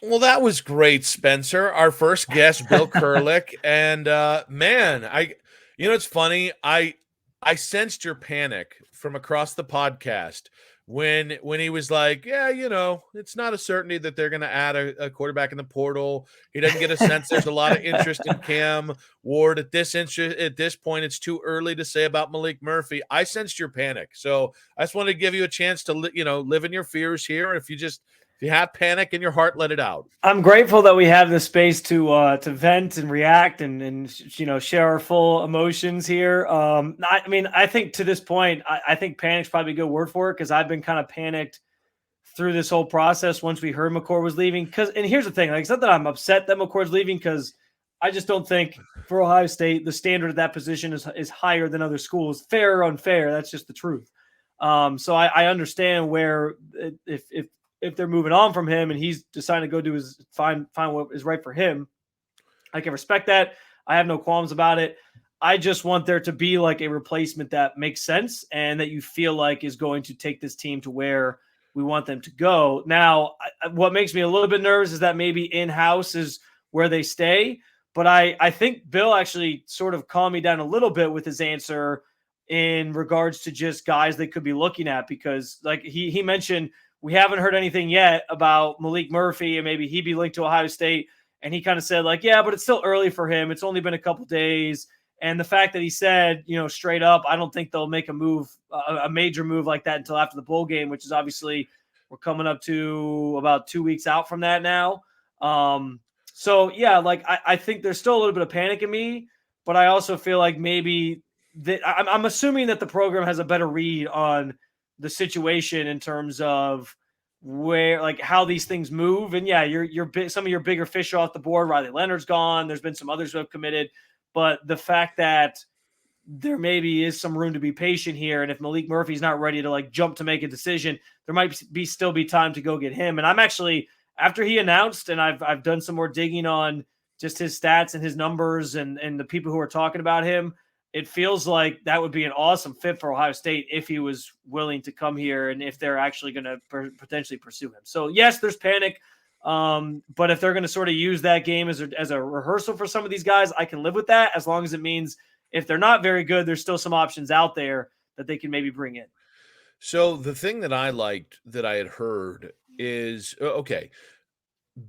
Well, that was great, Spencer. Our first guest, Bill Kurelic, and man, it's funny. I sensed your panic from across the podcast when he was like, "Yeah, it's not a certainty that they're going to add a quarterback in the portal." He doesn't get a sense there's a lot of interest in Cam Ward at this point. It's too early to say about Malik Murphy. I sensed your panic, so I just wanted to give you a chance to live in your fears here. If you have panic in your heart, let it out. I'm grateful that we have this space to vent and react and share our full emotions here. I mean, I think to this point, I think panic's probably a good word for it because I've been kind of panicked through this whole process once we heard McCord was leaving. And here's the thing, like, it's not that I'm upset that McCord's leaving because I just don't think for Ohio State the standard of that position is higher than other schools. Fair or unfair, that's just the truth. So I understand where if they're moving on from him and he's deciding to go do his find what is right for him, I can respect that. I have no qualms about it. I just want there to be like a replacement that makes sense and that you feel like is going to take this team to where we want them to go. Now, what makes me a little bit nervous is that maybe in-house is where they stay. But I think Bill actually sort of calmed me down a little bit with his answer in regards to just guys they could be looking at, because like he mentioned, we haven't heard anything yet about Malik Murphy and maybe he'd be linked to Ohio State. And he kind of said like, yeah, but it's still early for him. It's only been a couple days. And the fact that he said, straight up, I don't think they'll make a move, a major move like that until after the bowl game, which is obviously we're coming up to about 2 weeks out from that now. So yeah, like I think there's still a little bit of panic in me, but I also feel like maybe that I'm assuming that the program has a better read on the situation in terms of where, like, how these things move. And yeah, some of your bigger fish are off the board. Riley Leonard's gone. There's been some others who have committed, but the fact that there maybe is some room to be patient here. And if Malik Murphy's not ready to like jump to make a decision, there might still be time to go get him. And I'm actually, after he announced, and I've done some more digging on just his stats and his numbers and the people who are talking about him, it feels like that would be an awesome fit for Ohio State if he was willing to come here and if they're actually going to potentially pursue him. So yes, there's panic. But if they're going to sort of use that game as a rehearsal for some of these guys, I can live with that, as long as it means if they're not very good, there's still some options out there that they can maybe bring in. So the thing that I liked that I had heard is, okay,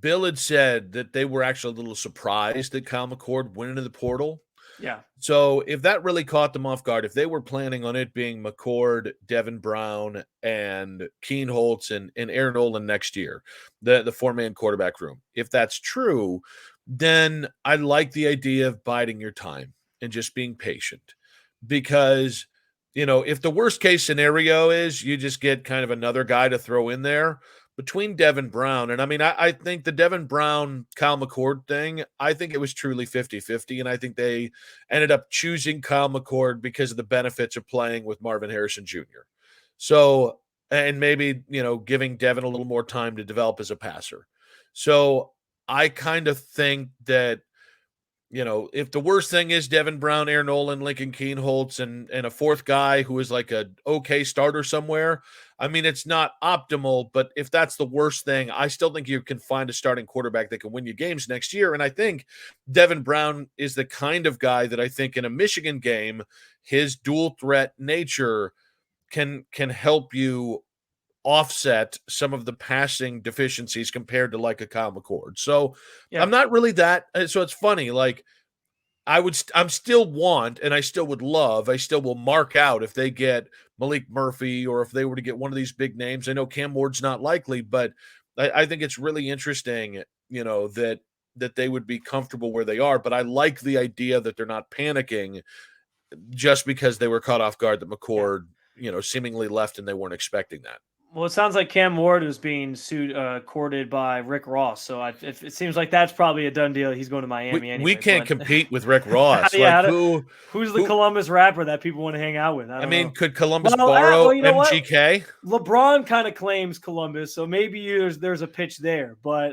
Bill had said that they were actually a little surprised that Kyle McCord went into the portal. Yeah. So if that really caught them off guard, if they were planning on it being McCord, Devin Brown, and Keen Holtz and Aaron Olin next year, the four-man quarterback room, if that's true, then I like the idea of biding your time and just being patient. Because, if the worst case scenario is you just get kind of another guy to throw in there, between Devin Brown, and I mean, I think the Devin Brown, Kyle McCord thing, I think it was truly 50-50, and I think they ended up choosing Kyle McCord because of the benefits of playing with Marvin Harrison Jr. So, and maybe, giving Devin a little more time to develop as a passer. So I kind of think that, if the worst thing is Devin Brown, Aaron Olin, Lincoln Keenholtz, and a fourth guy who is like a okay starter somewhere, I mean, it's not optimal, but if that's the worst thing, I still think you can find a starting quarterback that can win you games next year. And I think Devin Brown is the kind of guy that I think in a Michigan game, his dual threat nature can help you offset some of the passing deficiencies compared to like a Kyle McCord. So Yeah. I'm not really that. So it's funny. Like I'm still want, and I still would love, I still will mark out if they get Malik Murphy or if they were to get one of these big names. I know Cam Ward's not likely, but I think it's really interesting, that they would be comfortable where they are. But I like the idea that they're not panicking just because they were caught off guard that McCord, seemingly left and they weren't expecting that. Well, it sounds like Cam Ward was being courted by Rick Ross, so it seems like that's probably a done deal. He's going to Miami anyway. We can't compete with Rick Ross. Yeah, like who's the Columbus rapper that people want to hang out with? I mean, could Columbus borrow MGK? LeBron kind of claims Columbus, so maybe there's a pitch there, but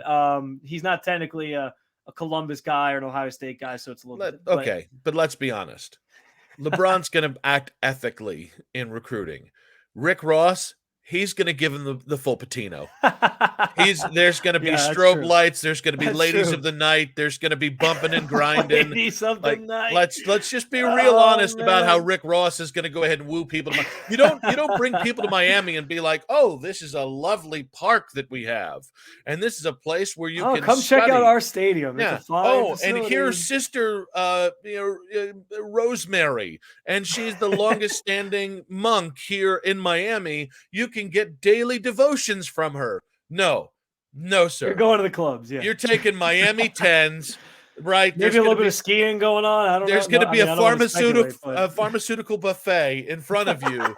he's not technically a Columbus guy or an Ohio State guy, so it's a little bit. Okay, but let's be honest. LeBron's going to act ethically in recruiting. Rick Ross, he's going to give him the full patino. There's going to be Yeah, that's strobe true. lights. There's going to be That's ladies true. of the night. There's going to be bumping and grinding. Ladies of the Like night. let's just be real Oh, honest about how man. Rick Ross is going to go ahead and woo people to you don't bring people to Miami and be like, oh, this is a lovely park that we have, and this is a place where you can come study. check out our stadium. Yeah. It's a fine Oh, facility. and here's Sister Rosemary, and she's the longest standing monk here in Miami. You can get daily devotions from her. No, sir. You're going to the clubs. Yeah. You're taking Miami 10s, right? Maybe a little bit of skiing going on. I don't know. There's going to be a pharmaceutical but... buffet in front of you.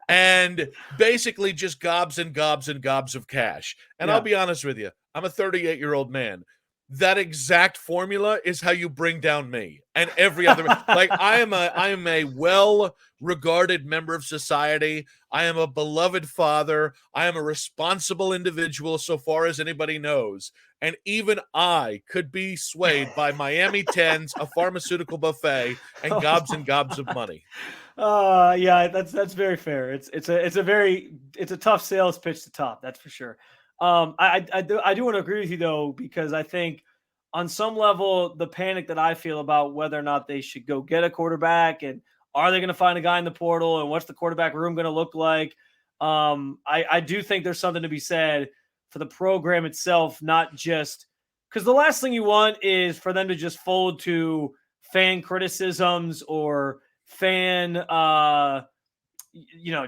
And basically just gobs and gobs and gobs of cash. And I'll be honest with you, I'm a 38-year-old man. That exact formula is how you bring down me and every other like I am a well-regarded member of society. I am a beloved father. I am a responsible individual so far as anybody knows. And even I could be swayed by Miami 10s, a pharmaceutical buffet, and gobs of money. Yeah, that's very fair. It's a tough sales pitch to top. That's for sure. I do want to agree with you though, because I think on some level, the panic that I feel about whether or not they should go get a quarterback and are they going to find a guy in the portal and what's the quarterback room going to look like? I do think there's something to be said for the program itself, not just because the last thing you want is for them to just fold to fan criticisms or fan,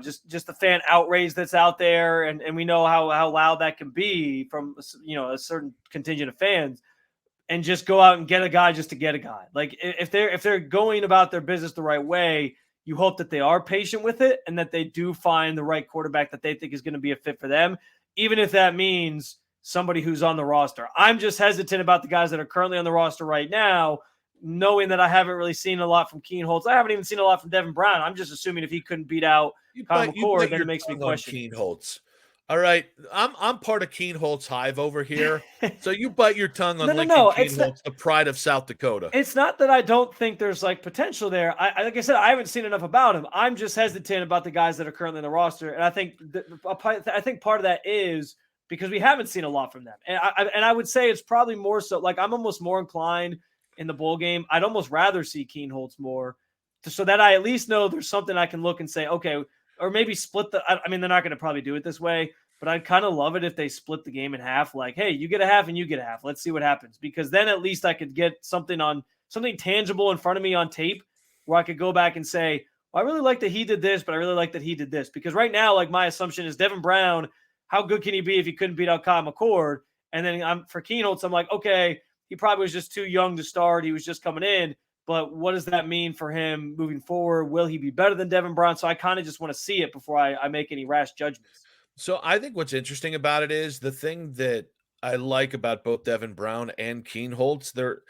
just the fan outrage that's out there. And we know how loud that can be from, a certain contingent of fans, and just go out and get a guy just to get a guy. Like if they're going about their business the right way, you hope that they are patient with it and that they do find the right quarterback that they think is going to be a fit for them, even if that means somebody who's on the roster. I'm just hesitant about the guys that are currently on the roster right now, knowing that I haven't really seen a lot from Keen Holtz. I haven't even seen a lot from Devin Brown. I'm just assuming if he couldn't beat out Kyle McCord, then it makes me question. Keen Holtz. All right, I'm part of Keen Holtz Hive over here, so you bite your tongue on Lincoln Keen Holtz, the pride of South Dakota. It's not that I don't think there's like potential there. Like I said, I haven't seen enough about him. I'm just hesitant about the guys that are currently in the roster, and I think part of that is because we haven't seen a lot from them. And I would say it's probably more so. Like I'm almost more inclined in the bowl game. I'd almost rather see Keen Holtz more, so that I at least know there's something I can look and say, okay. Or maybe split I mean, they're not going to probably do it this way, but I'd kind of love it if they split the game in half. Like, hey, you get a half and you get a half. Let's see what happens. Because then at least I could get something tangible in front of me on tape where I could go back and say, well, I really like that he did this, but I really like that he did this. Because right now, like my assumption is Devin Brown, how good can he be if he couldn't beat out Kyle McCord? And then for Keen Holtz, I'm like, okay, he probably was just too young to start. He was just coming in. But what does that mean for him moving forward? Will he be better than Devin Brown? So I kind of just want to see it before I make any rash judgments. So I think what's interesting about it is the thing that I like about both Devin Brown and Keen Holtz. They're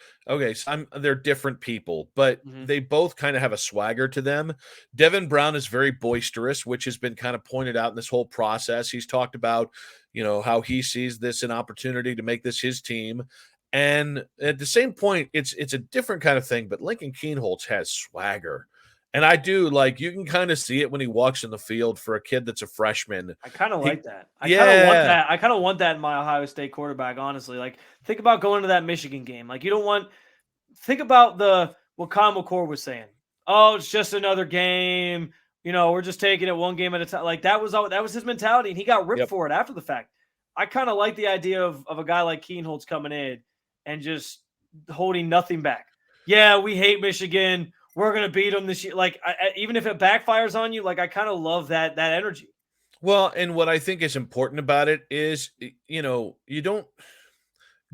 different people, but they both kind of have a swagger to them. Devin Brown is very boisterous, which has been kind of pointed out in this whole process. He's talked about, how he sees this an opportunity to make this his team. And at the same point, it's a different kind of thing, but Lincoln Keen Holtz has swagger. And I do you can kind of see it when he walks in the field for a kid that's a freshman. I kind of like that. I kind of want that in my Ohio State quarterback, honestly. Like, think about going to that Michigan game. Like, think about what Kyle McCord was saying. Oh, it's just another game. We're just taking it one game at a time. Like, that was his mentality, and he got ripped for it after the fact. I kind of like the idea of a guy like Keen Holtz coming in and just holding nothing back. Yeah, we hate Michigan. We're going to beat them this year. Like, even if it backfires on you, like, I kind of love that energy. Well, and what I think is important about it is,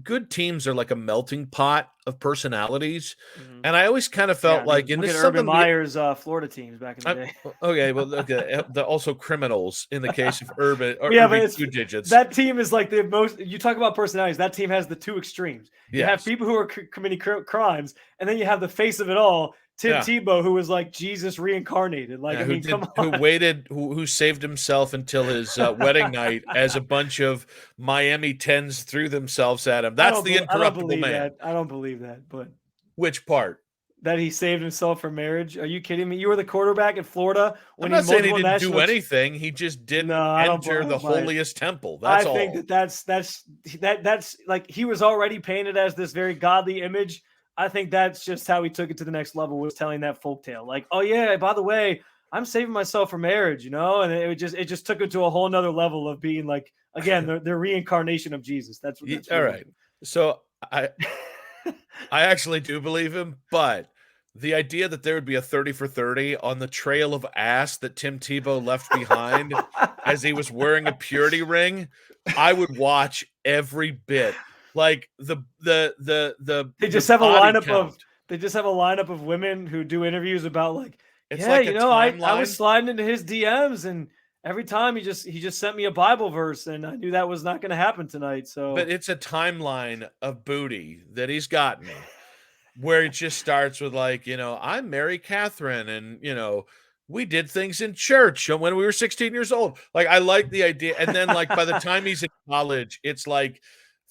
good teams are like a melting pot of personalities. Mm-hmm. And I always kind of felt in this Urban Meyer's Florida teams back in the day. Okay, well, they're also criminals in the case of Urban. But two digits. That team is like the most. You talk about personalities. That team has the two extremes. You have people who are committing crimes, and then you have the face of it all. Tim Tebow, who was like Jesus reincarnated, who saved himself until his wedding night as a bunch of Miami 10s threw themselves at him. That's the incorruptible man. I don't believe that, but which part? that he saved himself for marriage? Are you kidding me? You were the quarterback at Florida I'm winning not saying he multiple didn't do national. anything. He just No, didn't I enter the don't buy it. holiest temple. I That's think all. that's like he was already painted as this very godly image. I think that's just how he took it to the next level, was telling that folktale. Like, oh yeah, by the way, I'm saving myself for marriage, and it just took it to a whole nother level of being like, again, the reincarnation of Jesus. That's what that's All really. right. So I actually do believe him, but the idea that there would be a 30 for 30 on the trail of ass that Tim Tebow left behind as he was wearing a purity ring, I would watch every bit. Like They the just have a body lineup of count. they just have a lineup of women who do interviews about like, It's yeah, like a I was timeline, sliding into his DMs and every time he just sent me a Bible verse and I knew that was not going to happen tonight. but So it's a timeline of booty that he's got me. Where it just starts with like, I'm Mary Catherine, and we did things in church when we were 16 years old. Like, I like the idea. And then like by the time he's in college, it's like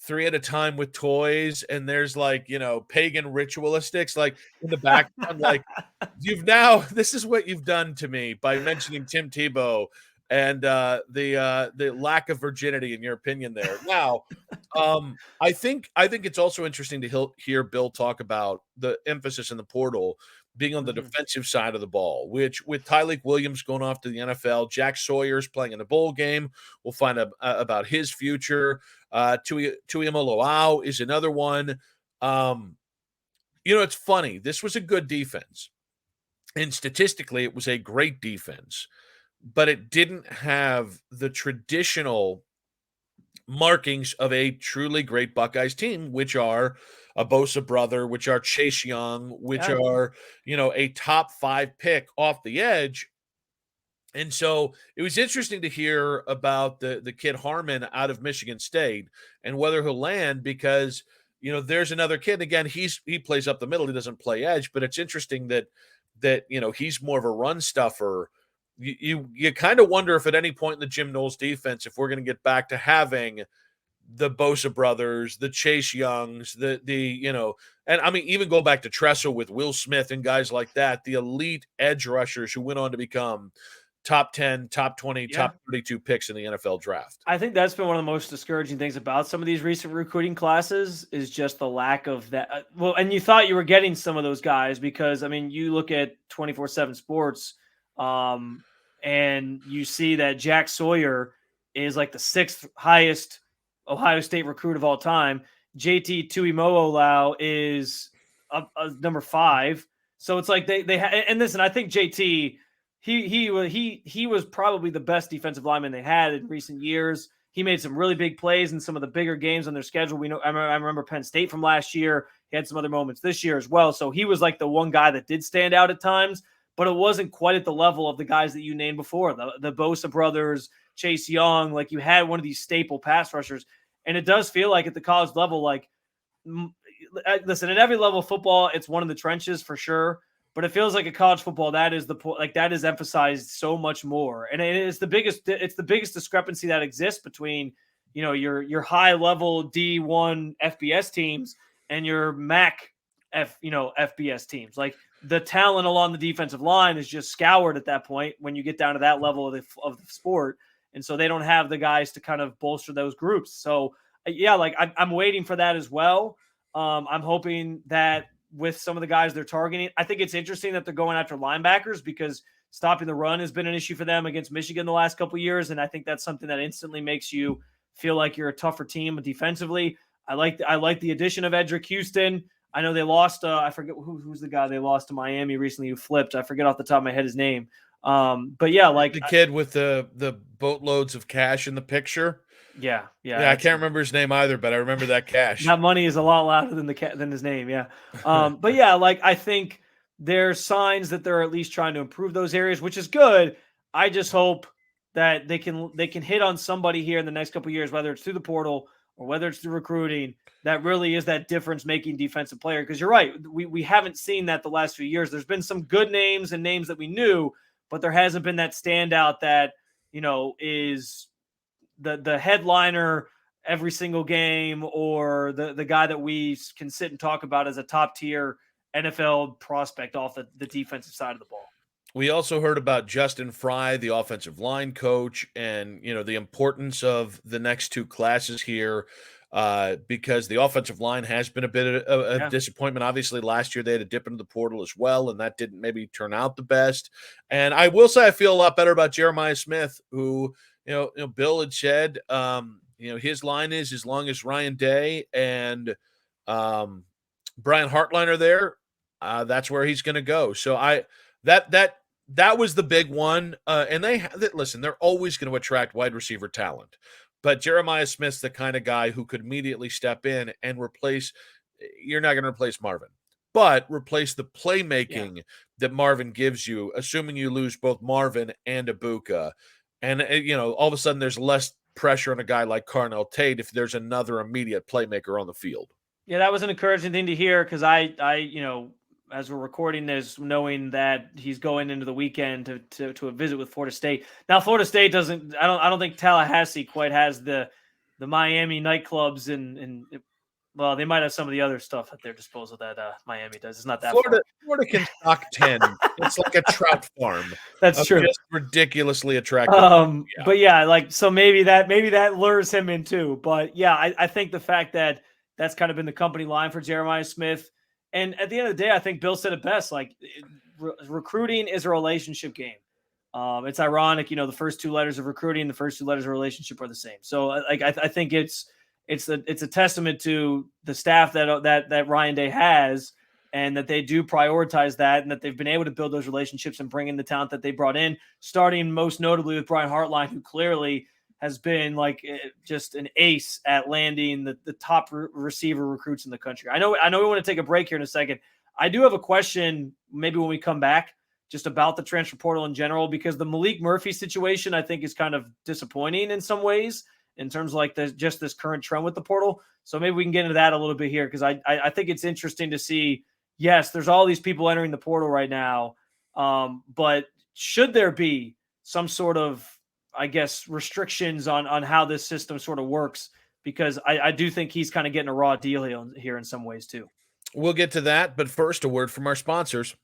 three at a time with toys, and there's like, pagan ritualistics like in the background, like this is what you've done to me by mentioning Tim Tebow and the lack of virginity in your opinion there. Now, I think it's also interesting to hear Bill talk about the emphasis in the portal being on the mhm. defensive side of the ball, which with Tyleek Williams going off to the NFL, Jack Sawyer's playing in a bowl game. We'll find out about his future. Tuiamoloau is another one. It's funny. This was a good defense, and statistically, it was a great defense, but it didn't have the traditional markings of a truly great Buckeyes team, which are a Bosa brother, which are Chase Young, which Yeah. are, a top 5 pick off the edge. And so it was interesting to hear about the kid Harmon out of Michigan State and whether he'll land, because there's another kid. Again, he plays up the middle, he doesn't play edge, but it's interesting that he's more of a run stuffer. You kind of wonder if at any point in the Jim Knowles defense, if we're going to get back to having the Bosa brothers, the Chase Youngs, and I mean, even go back to Tressel with Will Smith and guys like that, the elite edge rushers who went on to become top 10, top 20, Yeah. top 32 picks in the NFL draft. I think that's been one of the most discouraging things about some of these recent recruiting classes is just the lack of that. Well, and you thought you were getting some of those guys because, I mean, you look at 24/7 Sports, and you see that Jack Sawyer is like the 6th highest Ohio State recruit of all time. JT Tuimoloau is number 5. So it's like and listen, I think JT he was probably the best defensive lineman they had in recent years. He made some really big plays in some of the bigger games on their schedule. I remember Penn State from last year. He had some other moments this year as well. So he was like the one guy that did stand out at times, but it wasn't quite at the level of the guys that you named before, the Bosa brothers, Chase Young. Like, you had one of these staple pass rushers, and it does feel like at the college level, like, listen, at every level of football, it's one of the trenches for sure. But it feels like a college football that is that is emphasized so much more, and it's the biggest discrepancy that exists between your high level D1 FBS teams and your MAC FBS teams. Like, the talent along the defensive line is just scoured at that point when you get down to that level of the sport, and so they don't have the guys to kind of bolster those groups. So yeah, like I'm waiting for that as well. I'm hoping that with some of the guys they're targeting. I think it's interesting that they're going after linebackers because stopping the run has been an issue for them against Michigan the last couple of years, and I think that's something that instantly makes you feel like you're a tougher team defensively. I like the addition of Edric Houston. I know they lost. I forget who's the guy they lost to Miami recently who flipped. I forget off the top of my head his name. But yeah, like The kid with the boatloads of cash in the picture. yeah. Yeah, I can't remember his name either, but I remember that cash. That money is a lot louder than his name. Yeah. But yeah, like, I think there's signs that they're at least trying to improve those areas, which is good. I just hope that they can hit on somebody here in the next couple of years, whether it's through the portal or whether it's through recruiting, that really is that difference making defensive player. Because you're right. We haven't seen that the last few years. There's been some good names and names that we knew, but there hasn't been that standout that, is the headliner every single game, or the guy that we can sit and talk about as a top tier NFL prospect off the defensive side of the ball. We also heard about Justin Fry, the offensive line coach, and the importance of the next two classes here, because the offensive line has been a bit of a disappointment. Obviously, last year they had a dip into the portal as well, and that didn't maybe turn out the best. And I will say I feel a lot better about Jeremiah Smith, who Bill had said, his line is as long as Ryan Day and Brian Hartline are there, that's where he's going to go. So that was the big one. And listen, they're always going to attract wide receiver talent. But Jeremiah Smith's the kind of guy who could immediately step in and replace – you're not going to replace Marvin, but replace the playmaking that Marvin gives you, assuming you lose both Marvin and Ibuka. And, all of a sudden there's less pressure on a guy like Carnell Tate if there's another immediate playmaker on the field. Yeah, that was an encouraging thing to hear because I as we're recording this, knowing that he's going into the weekend to a visit with Florida State. Now, Florida State doesn't. I don't think Tallahassee quite has the Miami nightclubs and well, they might have some of the other stuff at their disposal that Miami does. It's not that Florida can stock 10. It's like a trout farm. That's true. Just ridiculously attractive. But yeah, so maybe that lures him in too. But yeah, I think the fact that that's kind of been the company line for Jeremiah Smith. And at the end of the day, I think Bill said it best. Recruiting is a relationship game. It's ironic, the first two letters of recruiting, the first two letters of relationship are the same. So, I think it's a testament to the staff that Ryan Day has, and that they do prioritize that, and that they've been able to build those relationships and bring in the talent that they brought in. Starting most notably with Brian Hartline, who clearly has been just an ace at landing the top receiver recruits in the country. I know we want to take a break here in a second. I do have a question maybe when we come back just about the transfer portal in general, because the Malik Murphy situation I think is kind of disappointing in some ways in terms of this current trend with the portal. So maybe we can get into that a little bit here, because I think it's interesting to see, yes, there's all these people entering the portal right now, but should there be some sort of, I guess, restrictions on how this system sort of works, because I do think he's kind of getting a raw deal here in some ways too. We'll get to that, but first, a word from our sponsors.